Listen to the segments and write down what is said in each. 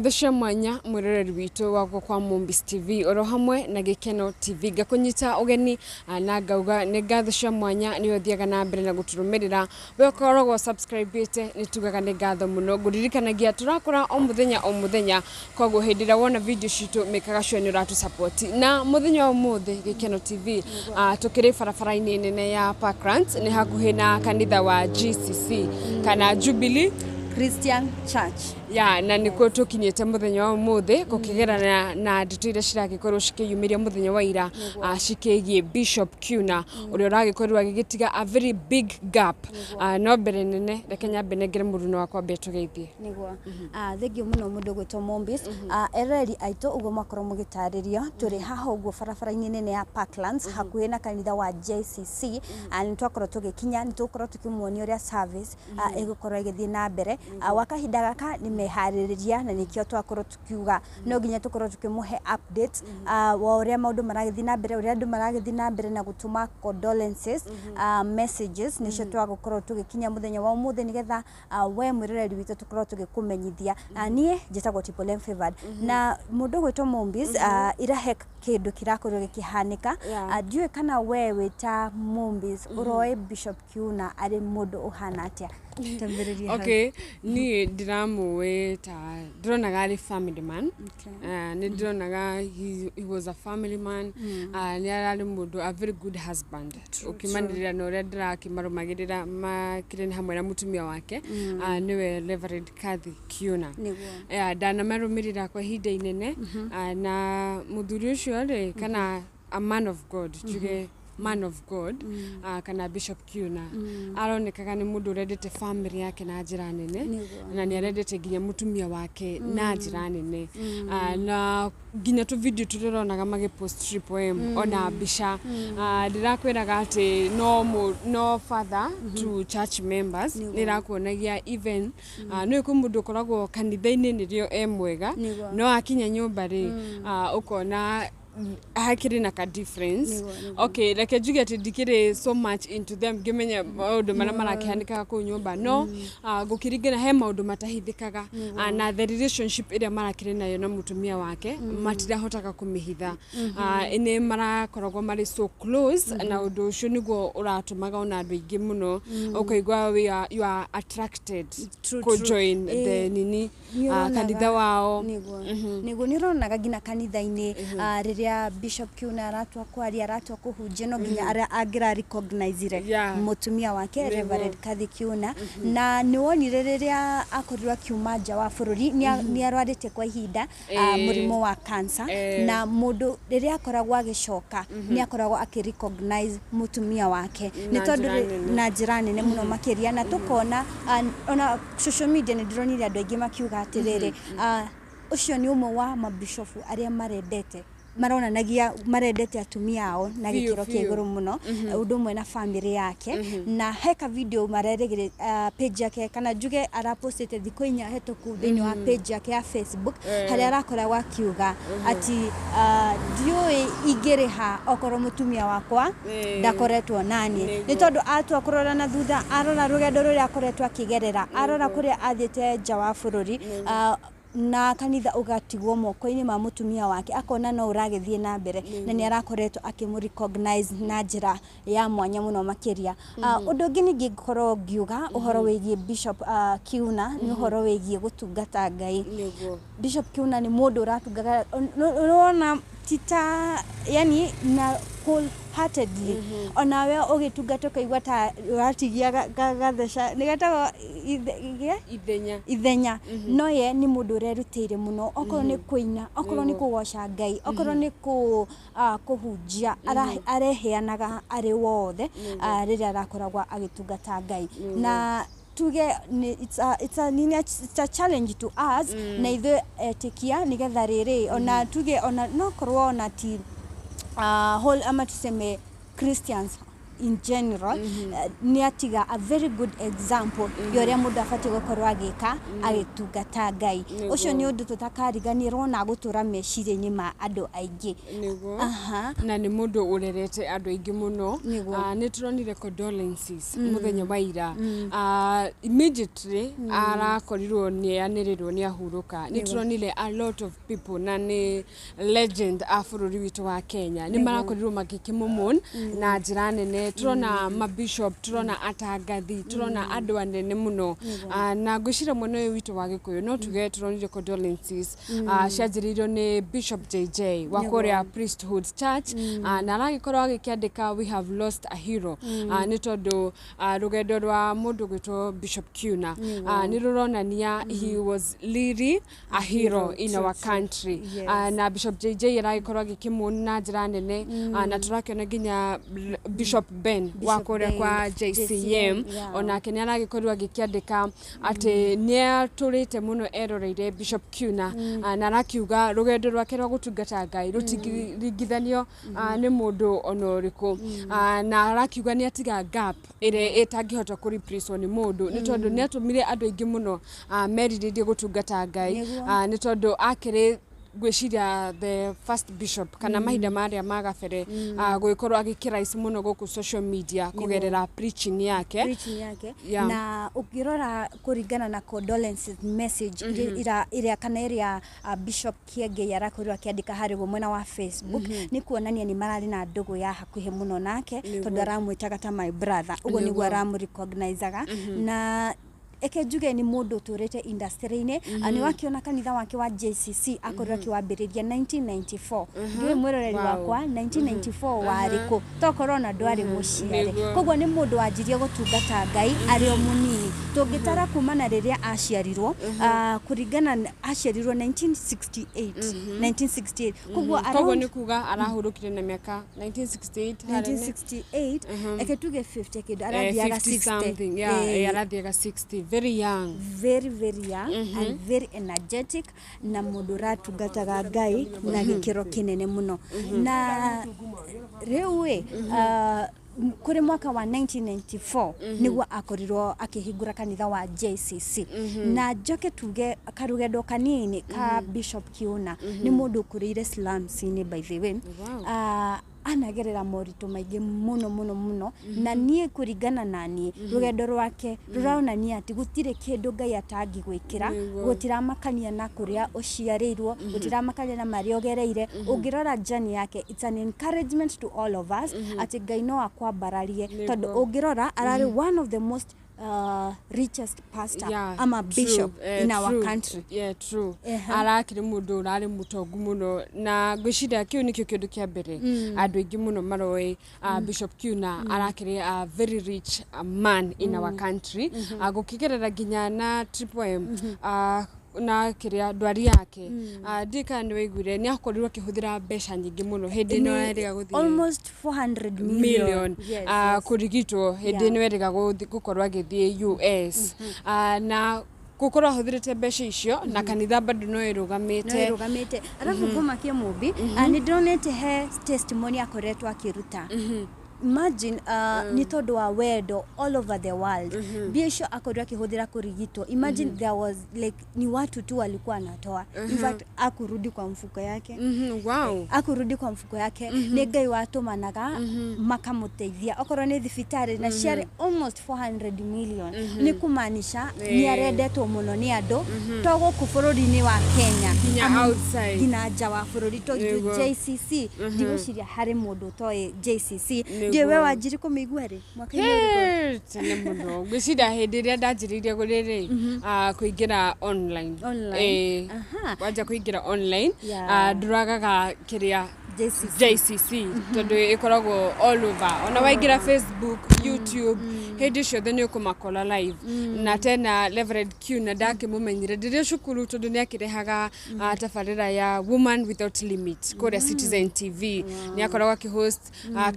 Thosha mwanya mwiroreri witu wako kwa Mombis TV oro hamwe na Gikeno TV gakunyita ugeni na ngauga ni gathosha mwanya ni othiaga na mbere na guturumirira we korogwo subscribe bite ni tugaga ni gatho muno nguririkanagia turakora o muthenya koguo hindira wona video citu mekaga sure ni uratu support na muthenya wa muthe Gikeno TV tukiri barabara-ini nene ya Parklands ni hakuhi na kanitha wa GCC kana Jubilee Christian Church. Ya na niko tukinyete muthenya wa muthe kukigerana na nditire ciragikorwo cikiyumiria muthenya wa ira cikigie Bishop Kiuna uria uragikorwo agigitiga a very big gap no mbere nene rekenya benegere muruno wakwa betugeithie niguo thengio muno mundu gwitwo Mombis ereri aito ugo makoro mugitaririo turi haha ugo barabara-ini nene ya Parklands hakuhi na kanitha wa JCC ni twakoro tugikinya ni tukoro tukimuonia uria service igukorwo igithii na mbere wakahinda gaka ni mehaririria na nikio twakoro tukiuga no nginya tukoro tukimuhe updates wa uria maundu maragithii na mbere uria andu maragithii na mbere na gutuma condolences messages nicio twagukorwo tugikinya muthenya wa umuthe nigetha we mwiroreri witu tukorwo tugikumenyithia nie njitagwo Triple Favored na mundu gwitwo Mombis irahe kindu kirakorwo gikihanika ndiwe kana we wita Mombis uroe Bishop Kiuna ari mundu uhana atia tambiriria okay ni ndiramuwe ta ndironaga ari family man ni ndironaga he was a family man ni ari mundu a very good husband ukimanirira no ria ndirakimarumagirira makire hamwe na mutumia wake niwe Reverend Kathy Kiuna ndana marumirira kwa hinda inene na muthuri ucio ri kana a man of God juge man of God kana Bishop Kiuna aronekaga ni mundu urendete family yake na njira nene na ni arendete nginya mutumia wake na njira nene na nginya tu video turironaga magi post triple M ona bisha ndirakwiraga ati no father to church members nirakuonagia even no ku mundu koragwo kanitha-ini nirio mwega no akinya nyumba ri ukona hakiri na ka difference okay like juge ati dikire so much into them gimenya maundu marakihanika ku nyumba no gukiringana he maundu matahithikaga na the relationship ira marakire nayo na mutumia wake matirahotaga kumihitha ine marakoragwo mari so close na undu ucio niguo uratumaga ona andu ingi muno ukaigwa you are attracted to join the nini kanitha wao niguo nironaga gina kanitha-ini riria Bishop Kiuna aratwa kwaria aratwa kuhunjia no nginya agira recognize mutumia wake Reverend Kathy Kiuna na ni wonire riria akorirwa kiuma nja wa bururi ni arwarite kwa ihinda murimo wa cancer na mundu riria akoragwa agicoka ni akoragwa akirecognize mutumia wake ni tondu na njira nene muno makiria na tukona ona social media ni ndironire andu aingi makiuga atiriri ucio ni umwe wa mabishofu aria marendete maronanagia marendete atumia ao na gikiro kia iguru muno undu mwe na family yake na heka video mareregire page yake kana juge arapostete thiko inya hetoku thini wa page yake ya Facebook haria arakora kiuga ati ndioi igiriha okoro mutumia wakwa ndakoretwo nani ni tondu atwa kurora na thutha arora rugendo ruria akoretwo akigerera arora kuria athiete nja wa bururi na kanitha ugatigwo moko-ini ma mutumia wake akona no uragithie na mbere na ni arakoretwo akimurecognize na njira ya mwanya muno makiria undu ngi ningi ngoro ngiuga uhoro wigie Bishop Kiuna ni uhoro wigie gutungata Ngai Bishop Kiuna ni mundu uratungata urona tita yani na wholeheartedly onawe ugitungata kaigwa ta uratigia gathesha nigatagwo ithenya no ye ni mundu urerutire muno okorwo ni kuina okorwo ni kugoca Ngai okorwo ni kuhunjia areheanaga ari wothe riria arakoragwa agitungata Ngai na tuge it's a challenge to us na ithe etikia nigetha riri ona tuge ona no korwo ona ti whole ama tuseme Christians in general ni atiga a very good example yoria mundu afati gukorwa agika agitungata Ngai ucio ni undu tutakariganirwo na gutura meciria-ini ma andu aingi na ni mundu urerete andu aingi muno ni turonire condolences muthenya wa ira immediately arakorirwo ni anirirwo ni ahuruka ni turonire a lot of people na ni legend a bururi witu wa Kenya ni marakorirwo magikimumon na njira nene turona mabishop turona atangathi turona andu anene muno na ngwicira mwena uyu witu wa Gikuyu no tuge turonire condolences cianjiririo ni Bishop JJ wa Korea Priesthood Church na aragikorwo agikiandika we have lost a hero ni tondu rugendo rwa mundu gwitwo Bishop Kiuna ni ruronania he was really a hero in our country na Bishop JJ aragikorwo agikimuna njira nene na turakiona nginya Bishop Ben wa Korea kwa JCM ona kenya aragikorwo agikiandika ati ni aturite muno eroreire Bishop Kiuna na arakiuga rugendo rwake rwa gutungata Ngai rutigithanio ni mundu onoriku na arakiuga ni atiga gap ire etangihota ku replace ni mundu ni tondu ni atumire andu aingi muno meririre gutungata Ngai ni tondu akire gwiciria the first bishop kana mahinda maria magabere gwikorwo agikira isi muno goku social media kugerera preaching yake na ukirora kuringana na condolences message ira kana area Bishop Kienge yarakorwo akiandika hari mwena wa Facebook ni kuonania ni marari na ndugu ya hakuhe muno nake tondu aramwitaga ta my brother ugo niguo aramurecognizaga na eke juge ni mundu turete industry-ini ani wakiona kanitha wake wa JCC akorwa kiwambiriria 1994 ngiwe mwiroreri wakwa 1994 wariko to corona ndwari muciare kogwo ni mundu wanjirie gutungata Ngai ari o munini tungitara kumana riria aciarirwo kuringana aciarirwo 1968 kogwo ni kuga arahurukire na miaka 1968 eke tuge 50 kidu arathiaga 60 arathiaga 60 very young very young and very energetic na mundu ratungataga Ngai na gikiro kinene muno na rewe kuri mwaka wa 1994 niguo akorirwo akihingura kanitha wa JCC na joke tuge karugendo kanini ka Bishop Kiuna ni mundu kurire slums ni by the way anagerera morito maige muno na nie kuringana nani rugendo rwake ruraonania ati gutire kindu Ngai atangi gwikira gutiramakania na kuria uciarirwo gutiramakania na mariogereire ungirora journey yake it's an encouragement to all of us ati Ngai no akwambararie tondu ungirora arari one of the most richest pastor ama bishop in our country true arakire mundu urari mutongu muno na gwicida kiu nikyo kindu kia mbere andu aingi muno maroi Bishop Kiuna arakire a very rich man in our country agukigerera ginya na Triple M na kiria ndwari yake ndika ni waigure ni akorirwo kihuthira mbeca nyingi muno hindi no erega guthie almost 400 million kurigitwo hindi no erega gukorwo agithie US na gukorwo ahuthirite mbeca icio na kanitha bado no irugamite arafu koma kia mubi ni donate he testimony akoretwa akiruta imagine ni tondu wa wendo all over the world biesho akorwa kihuthira kurigitwo imagine there was like ni watu tu walikuwa anatoa in fact akurudi kwa mfuko yake akurudi kwa mfuko yake ni Ngai watumanaga makamuteithia okorwo ni thibitari na share almost 400 million ni kumaanisha ni arendetwo muno ni andu togo ku bururi-ini wa Kenya outside gina nja wa bururi to JCC ndigociria hari mundu toy JCC ndiwe wanjiri kumigua ri mwaka-ini tene muno gwicida hindi ria ndanjiririe guriri kuingira online wanja kuingira online nduragaga kiria JCC tondu ikoragwo all over ona waingira Facebook YouTube hindi ciothe ni ukumakola live na tena Reverend Kiuna ndake mumenyire ndirio cukuru tondu ni akirehaga tafarira ya Woman Without Limit kuria Citizen TV ni akoragwo akihost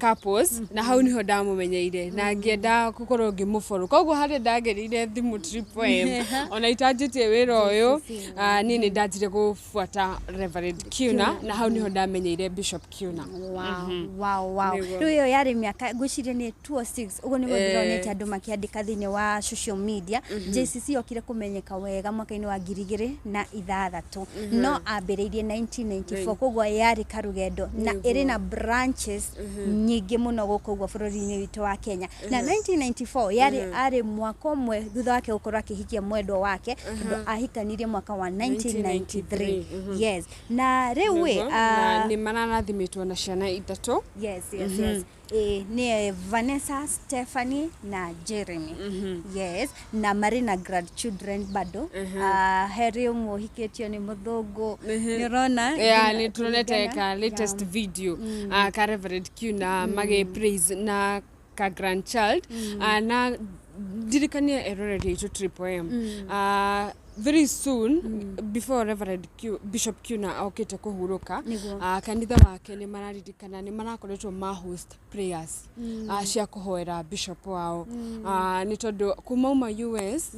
couples na hau niho ndamumenyeire na ngienda gukorwo ngimufollow koguo hari ndagerire thimu Triple M ona itanjitie wira uyu ni ndanjire gufuata Reverend Kiuna na hau niho ndamenyeire Bishop Kiuna. Wow. Riyo yari miaka gushire ni 206 ugo nigo ndironete andu makiandika thini wa social media. JCC okire kumenyeka wega mwaka-ini wa 2006 no ambiriirie 1994 koguo yari karugendo na iri na branches nyingi muno guku gwa bururi-ini witu wa Kenya. Na 1994 yari ari mwaka umwe thutha wake gukorwo akihikia mwendwa wake ahikanirie mwaka wa 1993. Yes. Na rewe ni mananathimitwo na ciana itatu. Yes. Ni Vanessa, Stephanie na Jeremy. Yes. Na Marina grandchildren bado. Heri umuhiketio ni muthungu. Nirona? Ni turonete ka latest video. Ka Reverend Kiuna mage praise na ka grandchild. Na dirikania erorete ito triple M. Very soon before Reverend Bishop Kiuna okite kuhuruka kanitha wake ni mararirikana ni marakoretwo host prayers cia kuhoera bishop wao ni tondu kuma US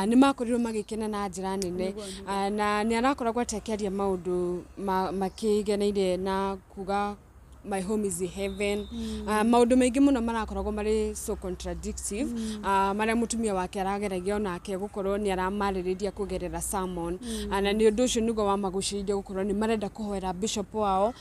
ni makorirwo magikena na njira nene na ni arakoragwo atekeria maundu makigeneire na kuga my home is heaven. Maundu maingi muno marakoragwo mari so contradictive. Maria mutumia wake arageragia onake gukorwo ni aramaririria kugerera sermon. Na ni undu ucio nigo wa maguciriria gukorwo ni marenda kuhoera bishop wao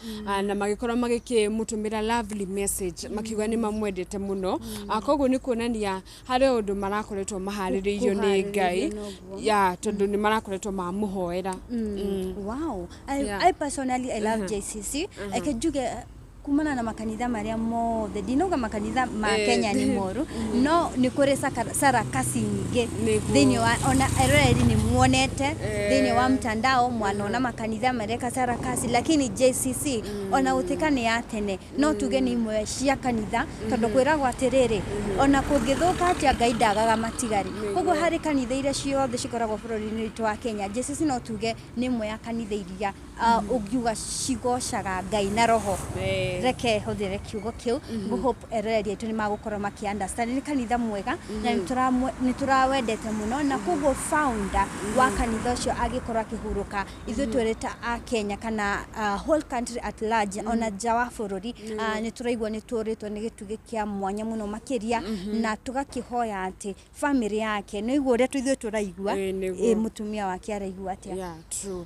na magikorwo magikimutumira lovely message makiuga ni mamwendete muno. Koguo ni kuonania hari undu marakoretwo mahariririo ni Ngai ya tondu ni marakoretwo mamuhoera. Wow. I personally I love JCC. Ekejuge kumana na makanitha maria mothe ndinoga makanitha ma Kenya ni moru no ni kuri sarakasi nyingi thini wa ona ereri ni muonete thini wa mtandao mwana makanitha mareka sarakasi lakini JCC ona utikane ya tene no tuge ni imwe cia kanitha tondu kwiragwo atiriri ona kungithuka atia Ngai ndagaga matigari koguo hari kanitha ire ciothe cikoragwo bururi-ini witu wa Kenya JCC no tuge ni imwe ya kanitha iria ugiuga cigocaga Ngai na roho reke hothire kiugo kiu hope ereri yetu ni magukorwo maki understand ni kanitha mwega na ni turawendete muno na koguo founder wa kanitha ucio agikorwo akihuruka ithu twireta a Kenya kana whole country at large ona jawa bururi ni turaigwa ni turitwo ni gitugi kia mwanya muno makiria na tugakihoya ati family yake no igwo retu ithu turaigwa mutumia wake araigwa atia. Yeah, true.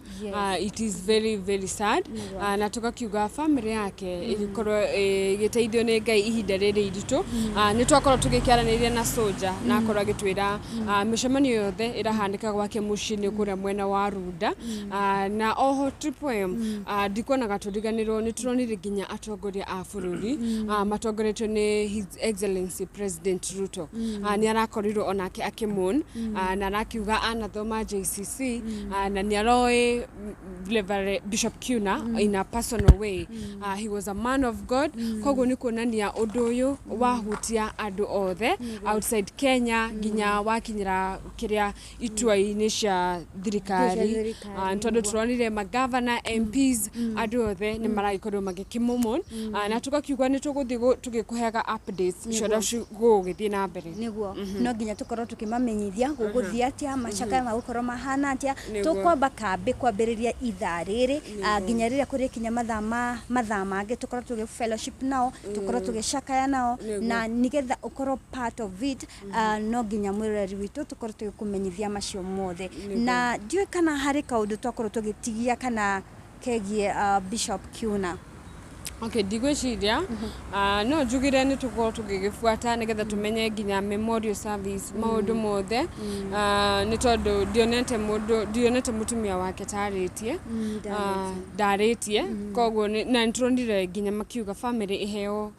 It is very very sad. Na tugakiuga family yake igikorwo giteithio ni Ngai ihinda riri iritu. Ni twakorwo tugikiaraniria na soldier na akorwo agitwira mishemanio yothe irahandika gwake mucini kuria mwena wa Runda na oho triple M ndikonaga turiganirwo ni turonire ginya atongoria a bururi matongoretio ni His Excellency President Ruto. Ni arakorirwo onake akimon na arakiuga anathoma JCC na ni aroi Bishop Kiuna in a personal way. He was a man of God. Koguo ni kuonania undu uyu wahutia andu othe outside Kenya ginya wakinyira kiria itua-ini cia thirikari tondu turonire magavana MPs andu othe ni maragikorwo magikimumon na tugakiuga ni tuguthi tugikuheaga updates cio cigugithii na mbere niguo no ginya tukorwo tukimamenyithia guguthia atia macaka magukorwo mahana atia tukwamba kambi kwambiriria ithaa riri ginya riria kuri kinya mathaa mangi tukorwo tugi fellowship nao tukorwo tugicakaya nao na nigetha ukorwo part of it no ginya mwireri witu tukorwo tugikumenyithia macio mothe na ndiwe kana hari kaundu twakorwo tugitigia kana kegie Bishop Kiuna. Okay, digweciria no njugire ni tukorwo tugigifuata nigetha tumenye ginya memorial service maundu mothe ni tondu dionete mutumia wake taritie ndaritie koguo na nturonire ginya makiuga family iheo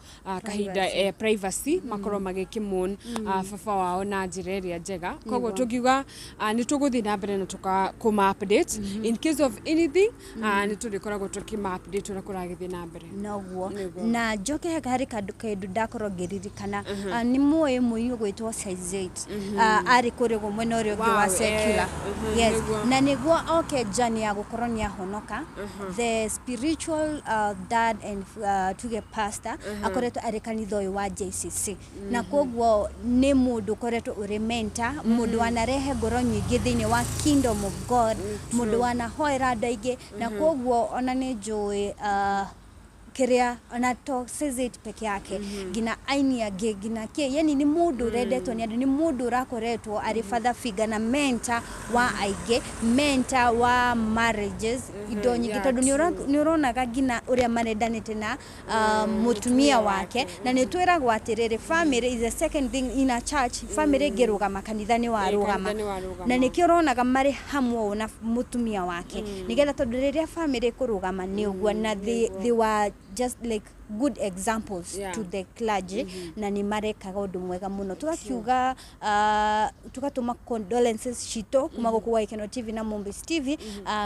kahinda privacy makorwo magikimon baba wao na njira iria njega koguo tukiuga ni tuguthi na mbere na tukakuma update in case of anything ni turikoragwo tukima update ura kuragithii na mbere na joke hari kandu ndakorwo ngiririkana ni muoye muiyo gwitwo size 8 ari kurego mwena uri ungi wa secular yes na niguo okay journey ya gukorwo ni ahonoka the spiritual dad and tuge pastor akoretwo ari kanitha uyu wa JCC na koguo ni mundu koretwo uri mentor mundu anarehe ngoro nyingi thiini wa kingdom of God mundu anahoera andu aingi na koguo ona ni njui kiria ona to says it peke yake gina aini ya gina ke yani ni mundu redetwo ni mundu rakoretwo ari father figure na mentor wa aige mentor wa marriages indo nyingi tondu ni uronaga gina uria marendanite na mutumia wake na ni twiragwo atiriri family is the second thing in a church family girugama kanithani warugama na ni kironaga mari hamwe na mutumia wake nigetha tondu riria family kurugama ni ugwa na they were just like good examples to the clergy na ni marekaga undu mwega muno tugakiuga tugatuma condolences shito kuma gukuwa Ikeno TV na Mombis TV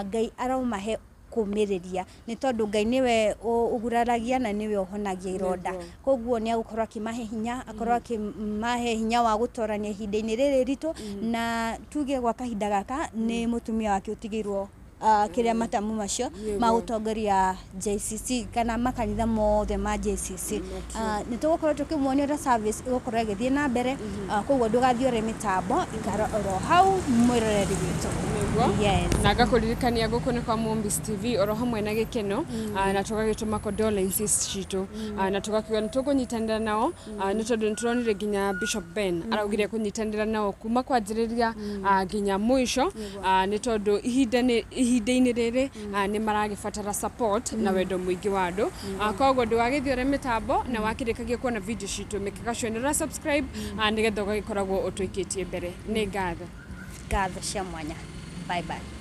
Ngai araumahe kumiriria ni tondu Ngai niwe uguraragia na niwe ohonagia ironda koguo ni agukorwa kimahe hinya akorwa kimahe hinya wa gutorania hinda-ini riri ritu na tuge gwa kahinda gaka ni mutumia wake utigirwo kiria matamu macio magutongoria JCC kana makanitha mothe ma JCC ni tugukorwo tukimwonia ura service igukorwo igithie na mbere koguo ndugathiore mitambo ikara oro hau mwiroreri witu na ngakuririkania guku ni kwa Mombis TV oro hamwe na gikeno na tugagituma condolences citu na tugakiuga ni tukunyitanira nao ni tondu nituronire ginya Bishop Ben araugire kunyitanira nao kuma kwanjiriria ginya mwisho ni tondu ihinda-ini riri ni maragibatara support na wendo mwingi wa andu koguo ndugagithiore mitambo na wakirikagia kuona video citu mikaga cio subscribe nigetha ugagikoragwo utwikitie mbere ni ngatho cia mwanya bye bye